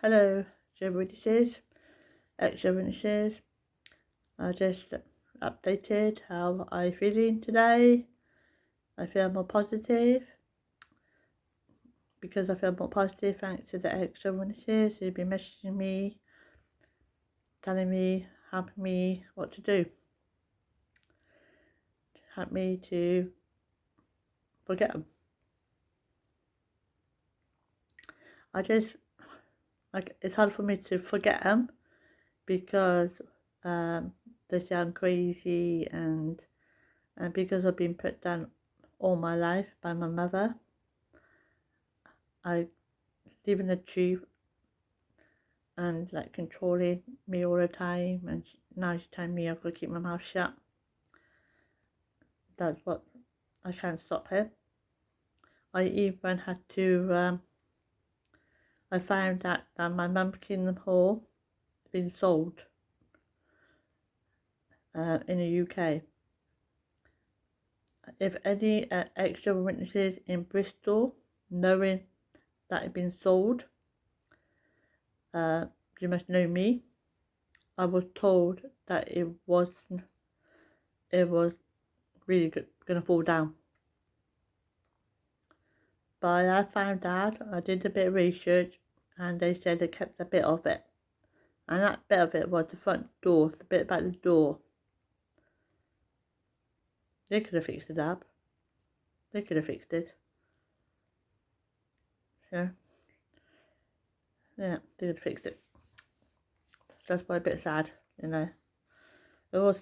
Hello, Jehovah's Witnesses, ex-Jehovah's Witnesses. I just updated how I'm feeling today. I feel more positive because I feel more positive thanks to the ex-Jehovah's Witnesses who've been messaging me, telling me, helping me what to do. Help me to forget them. It's hard for me to forget them because they say I'm crazy and because I've been put down all my life by my mother. I living the truth and like controlling me all the time, and now she's telling me I've got to keep my mouth shut. That's what I can't stop her. I even had to I found out that my mum's Kingdom Hall has been sold in the UK. If any extra witnesses in Bristol knowing that it's been sold, you must know me. I was told that it was really going to fall down. But I found out, I did a bit of research, and they said they kept a bit of it. And that bit of it was the front door, the bit about the door. They could have fixed it up. They could have fixed it. Yeah, they could have fixed it. That's why a bit sad, you know. There was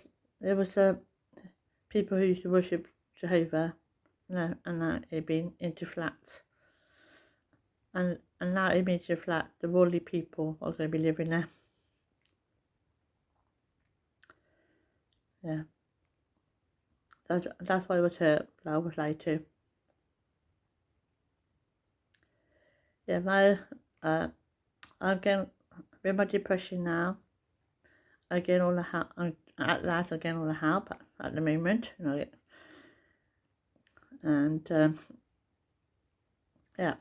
people who used to worship Jehovah, you know, and now they've been into flats. And now it means a flat, the worldly people are going to be living there. Yeah. That's why I was hurt, that I was lied to. Yeah, I'm getting, with my depression now, I get all the help, at last I get all the help at the moment, you know, and yeah.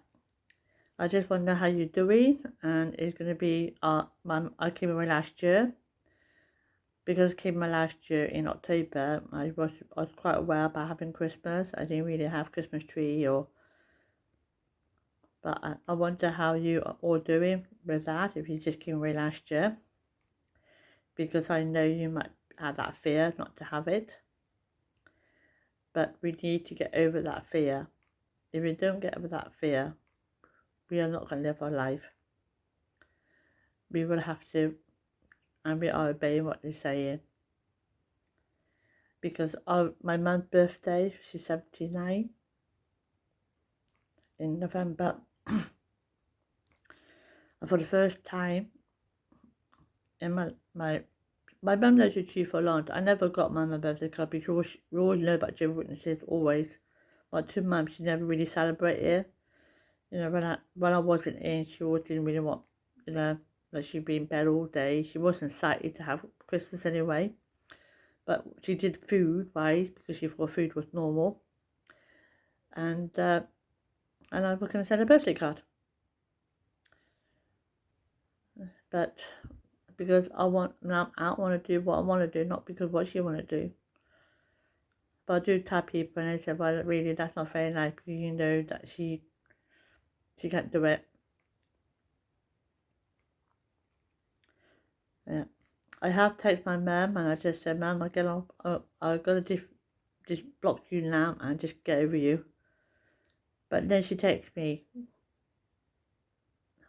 I just wonder how you're doing, and it's going to be, I came away last year. Because I came away last year in October, I was quite aware about having Christmas. I didn't really have Christmas tree but I wonder how you are all doing with that, if you just came away last year. Because I know you might have that fear not to have it. But we need to get over that fear. If we don't get over that fear, we are not going to live our life. We will have to, and we are obeying what they're saying. Because my mum's birthday, she's 79, in November. And for the first time in my mum knows the truth for a long time. I never got my mum's birthday card because we always know about Jehovah's Witnesses, always. But to mum, she never really celebrated it. You know, when I wasn't in, she always didn't really want, you know, that she'd be in bed all day. She wasn't excited to have Christmas anyway. But she did food-wise because she thought food was normal. And I was going to send a birthday card. But because I want to do what I want to do, not because what she want to do. But I do tell people, and I said, well, really, that's not very nice, because you know that she can't do it. Yeah, I have texted my mum, and I just said, Mum, I've got to just block you now and just get over you. But then she texted me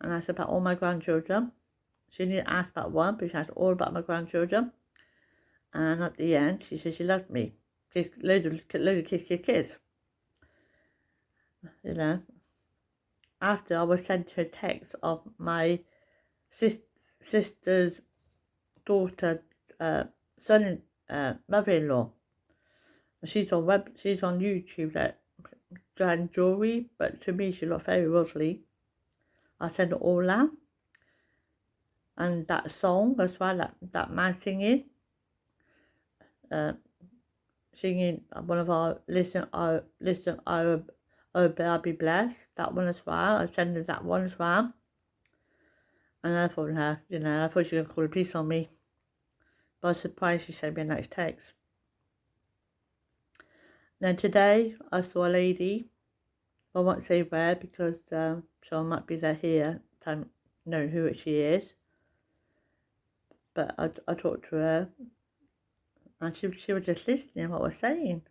and asked about all my grandchildren. She didn't ask about one, but she asked all about my grandchildren. And at the end, she said she loved me. Just loads of kids. You know. After I was sent her a text of my sister's daughter, son, mother-in-law. She's on YouTube, like Joanne Jewelry, but to me she looked very worldly. I sent it all out. And that song as well, that man singing one of our listen, I'll be blessed. That one as well. I sent her that one as well. And I thought, nah, you know, I thought she was going to call the police on me. But I was surprised she sent me a nice text. Then today, I saw a lady. I won't say where because so I might be there here. Time know who she is. But I talked to her, and she was just listening to what I was saying.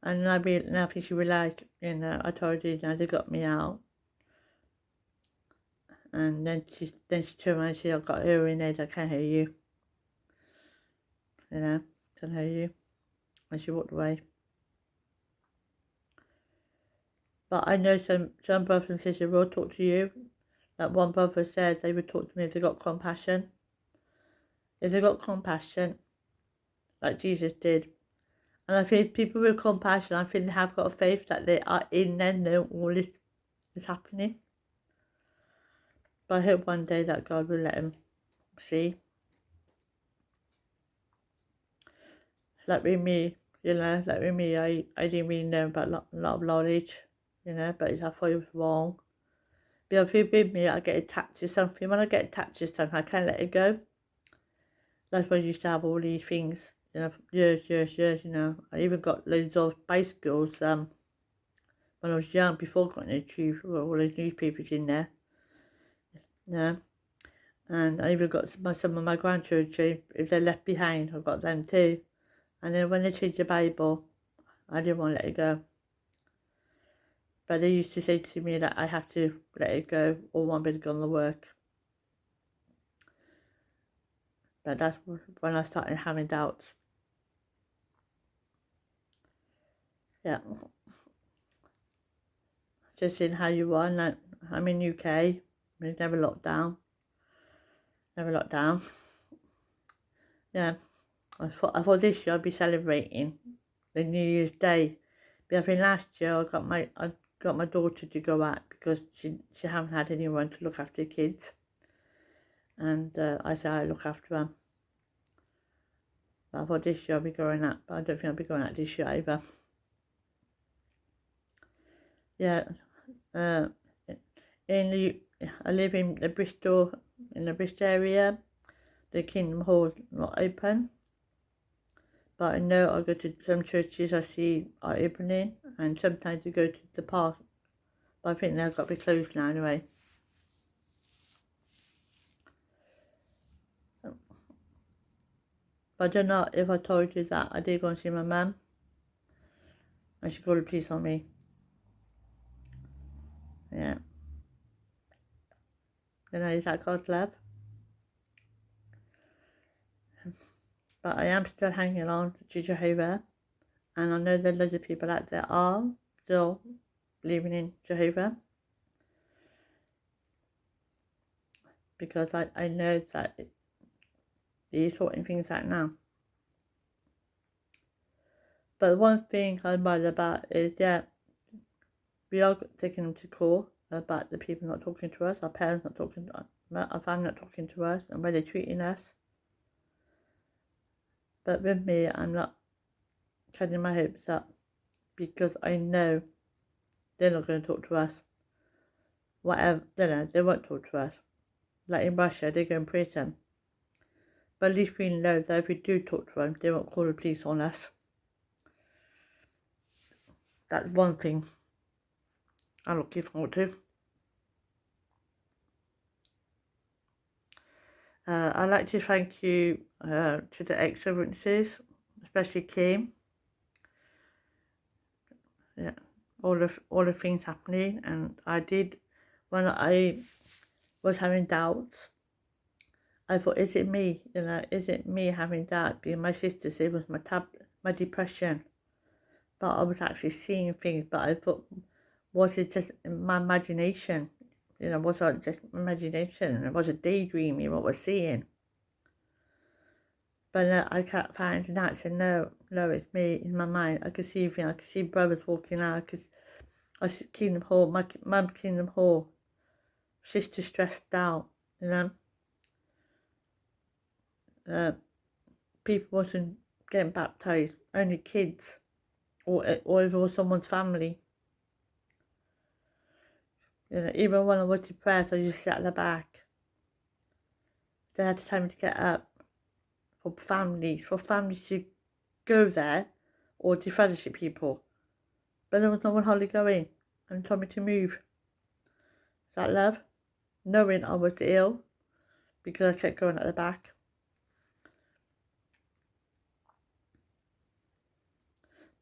And now I think she realised, you know, I told you, you know, they got me out. And then she turned around and said, I've got hearing aid, I can't hear you. You know, can't hear you. And she walked away. But I know some brothers and sisters will talk to you. Like one brother said they would talk to me if they got compassion. If they got compassion, like Jesus did. And I think people with compassion, I think they have got a faith that they are in there, know all this is happening. But I hope one day that God will let them see. Like with me, you know, like with me, I didn't really know about a lot of knowledge, you know, but I thought it was wrong. But if you with me, I get attached to something. When I get attached to something, I can't let it go. That's why I used to have all these things, you know, years, you know. I even got loads of bicycles when I was young, before I got in the tube, all those newspapers in there. Yeah. And I even got some of my grandchildren, if they're left behind, I've got them too. And then when they changed the Bible, I didn't want to let it go. But they used to say to me that I have to let it go or want me to go on the work. But that's when I started having doubts. Yeah. Just seeing how you are. Like, I'm in UK. We've never locked down. Never locked down. Yeah. I thought this year I'd be celebrating the New Year's Day. But I think last year I got my daughter to go out because she haven't had anyone to look after the kids. And I said I look after them. But I thought this year I'll be going out, but I don't think I'll be going out this year either. Yeah, I live in the Bristol area. The Kingdom Hall is not open, but I know I go to some churches I see are opening, and sometimes I go to the park, but I think they've got to be closed now anyway. But I don't know if I told you that I did go and see my mum, and she called the police on me. Yeah. You know, is that God's love? But I am still hanging on to Jehovah, and I know that loads of people out there are still believing in Jehovah, because I know that he's sorting things out now. But one thing I'm worried about is, yeah, we are taking them to court about the people not talking to us, our parents not talking to us, our family not talking to us, and where they're treating us. But with me, I'm not getting my hopes up, because I know they're not going to talk to us. Whatever, they won't talk to us. Like in Russia, they go in prison. But at least we know that if we do talk to them, they won't call the police on us. That's one thing I'm looking forward to. I'd like to thank you to the extra witnesses, especially Kim. Yeah, all the things happening, and I did, when I was having doubts, I thought, is it me? You know, is it me having doubts? Because my sister said it was my depression, but I was actually seeing things. But I thought, was it just my imagination? You know, was it just imagination? It was a daydreaming what I was seeing. But I kept finding out, so no, it's me, in my mind. I could see everything. I could see brothers walking out. I see Kingdom Hall, my mum's Kingdom Hall. Sister stressed out, you know. People wasn't getting baptised, only kids, or if it was someone's family. You know, even when I was depressed, I just sat at the back. They had to tell me to get up for families to go there or defellowship people. But there was no one hardly going and told me to move. Is that love? Knowing I was ill because I kept going at the back.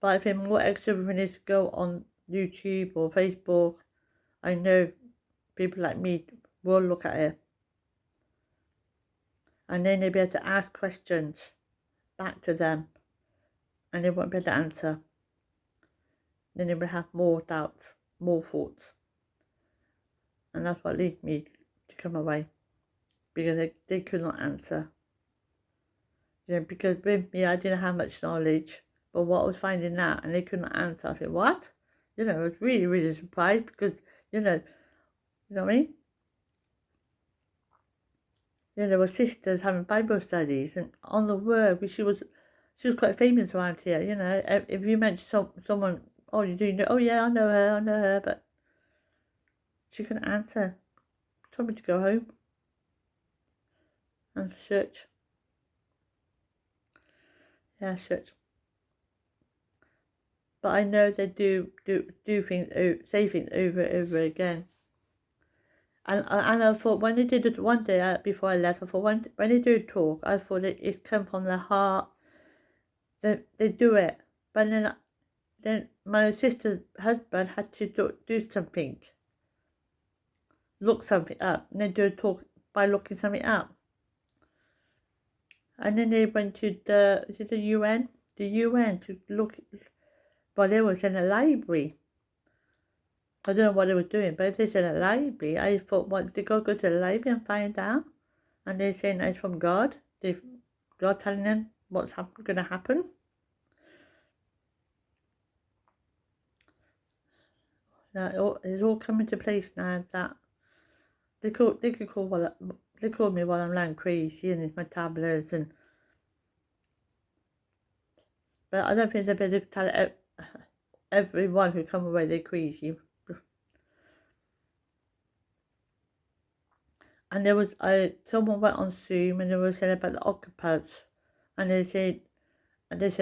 But I think more extroverts go on YouTube or Facebook. I know people like me will look at it. And then they'll be able to ask questions back to them. And they won't be able to answer. Then they will have more doubts, more thoughts. And that's what leads me to come away. Because they could not answer. You know, because with me, I didn't have much knowledge. But what I was finding out, and they couldn't answer, I said, what? You know, I was really, really surprised because, you know what I mean? You know, there were sisters having Bible studies and on the word, she was quite famous around here, you know. If you mention someone, oh, you do know, oh yeah, I know her, but she couldn't answer. She told me to go home and church. Yeah, church. But I know they do things, say things over and over again. And I thought when they did it one day before I left, I thought when they do talk, I thought it come from their heart. They do it, but then my sister's husband had to do something, look something up, and they do talk by looking something up. And then they went to the UN to look. Well, they was in a library. I don't know what they were doing, but if they said a library, I thought, what, they go to the library and find out? And they're saying it's from God. God telling them what's going to happen. Now, it's all coming to place now that they call me while I'm lying crazy and it's my tablets but I don't think they're better to tell everyone who come away they're crazy. And there was someone went on Zoom and they were saying about the occupants, and they said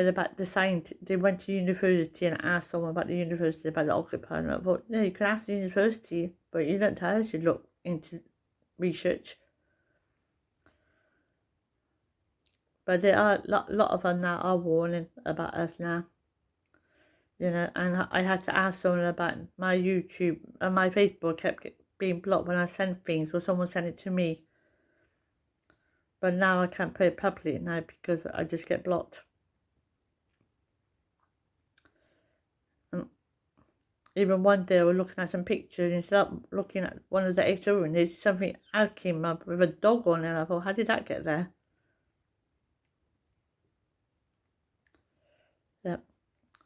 about the science. They went to university and asked someone about the university about the occupant. And I thought, no, you can ask the university, but you don't tell us to look into research. But there are a lot of them now are warning about us now. You know, and I had to ask someone about my YouTube and my Facebook kept being blocked when I sent things or someone sent it to me. But now I can't put it publicly now because I just get blocked. And even one day I was looking at some pictures, instead of looking at one of the extra rooms, there's something else came up with a dog on it, and I thought, how did that get there? Yeah.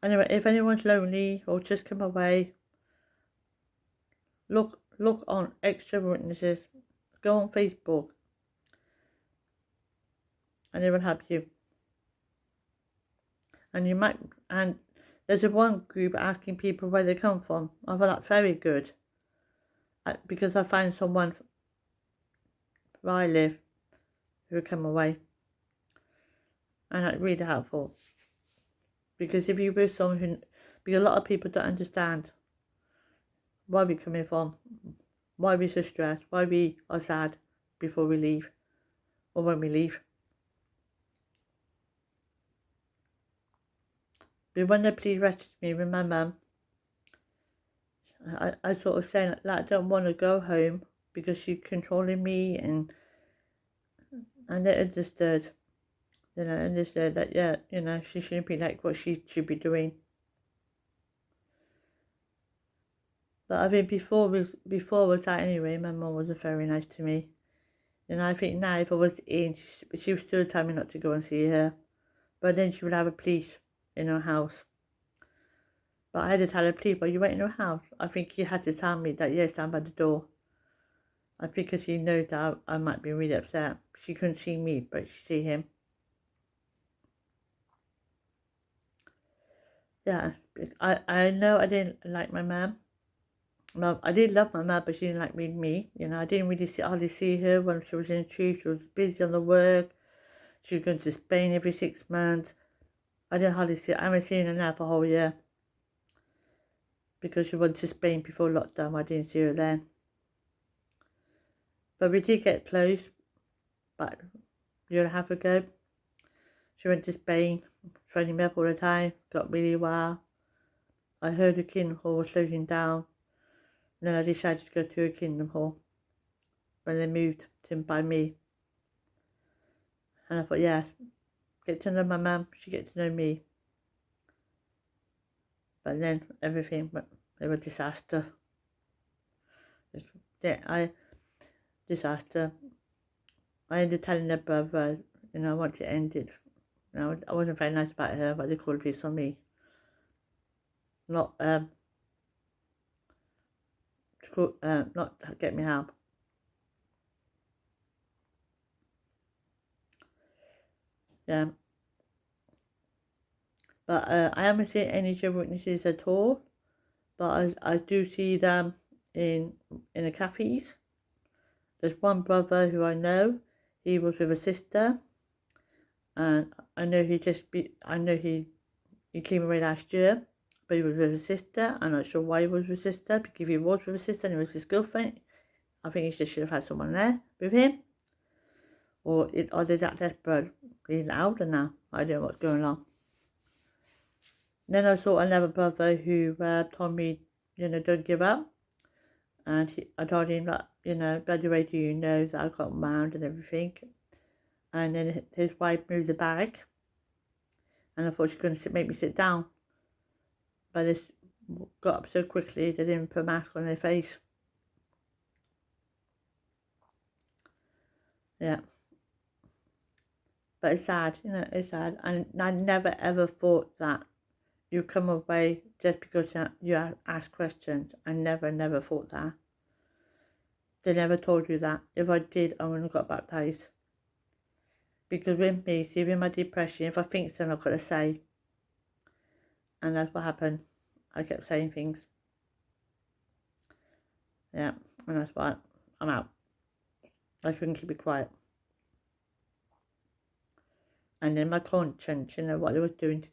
Anyway, if anyone's lonely or just come away, look on Extra Witnesses, go on Facebook, and it will help you. And there's one group asking people where they come from. I thought that's very good, because I find someone where I live who come away, and that's really helpful. Because if you're with someone because a lot of people don't understand where we're coming from, why we're so stressed, why we are sad before we leave, or when we leave. But when the police arrested me with my mum, I sort of saying that I don't want to go home because she's controlling me, and they understood, that, yeah, she shouldn't be like what she should be doing. But I think before was that anyway, my mum was very nice to me. And I think now if I was in, she would still tell me not to go and see her. But then she would have a police in her house. But I had to tell the police, well, you went in her house. I think he had to tell me that, yes, stand by the door. I think because he knows that I might be really upset. She couldn't see me, but she see him. Yeah, I know I didn't like my mum. I did love my mum, but she didn't like me. You know, I didn't really hardly see her when she was in the tree. She was busy on the work. She was going to Spain every 6 months. I didn't hardly see her. I haven't seen her now for a whole year. Because she went to Spain before lockdown. I didn't see her then. But we did get close. But a year and a half ago, she went to Spain, phoning me up all the time. Got really well. I heard the Kingdom Hall was closing down. And then I decided to go to a Kingdom Hall when they moved to by me. And I thought, yeah, get to know my mum, she get to know me. But then everything went, it was a disaster. Disaster. I ended up telling her brother, you know, once it ended. You know, I wasn't very nice about her, but they called the police on me. Not get me help. Yeah. But I haven't seen any Jehovah's Witnesses at all. But I do see them in the cafes. There's one brother who I know. He was with a sister, and I know he came away last year, but he was with a sister. I'm not sure why he was with a sister, because if he was with a sister and it was his girlfriend, I think he just should have had someone there with him. Or they're that desperate. He's older now. I don't know what's going on. Then I saw another brother who told me, you know, don't give up. And I told him that, you know, by the way, do you know that I got married and everything. And then his wife moved the bag. And I thought she was going to make me sit down. But they got up so quickly, they didn't put a mask on their face. Yeah. But it's sad, you know, it's sad. And I never ever thought that you come away just because you ask questions. I never thought that. They never told you that. If I did, I wouldn't have got baptised. Because with me, see, with my depression, if I think something, I've got to say. And that's what happened. I kept saying things. Yeah, and that's why I'm out. I couldn't keep it quiet. And then my conscience, you know, what they was doing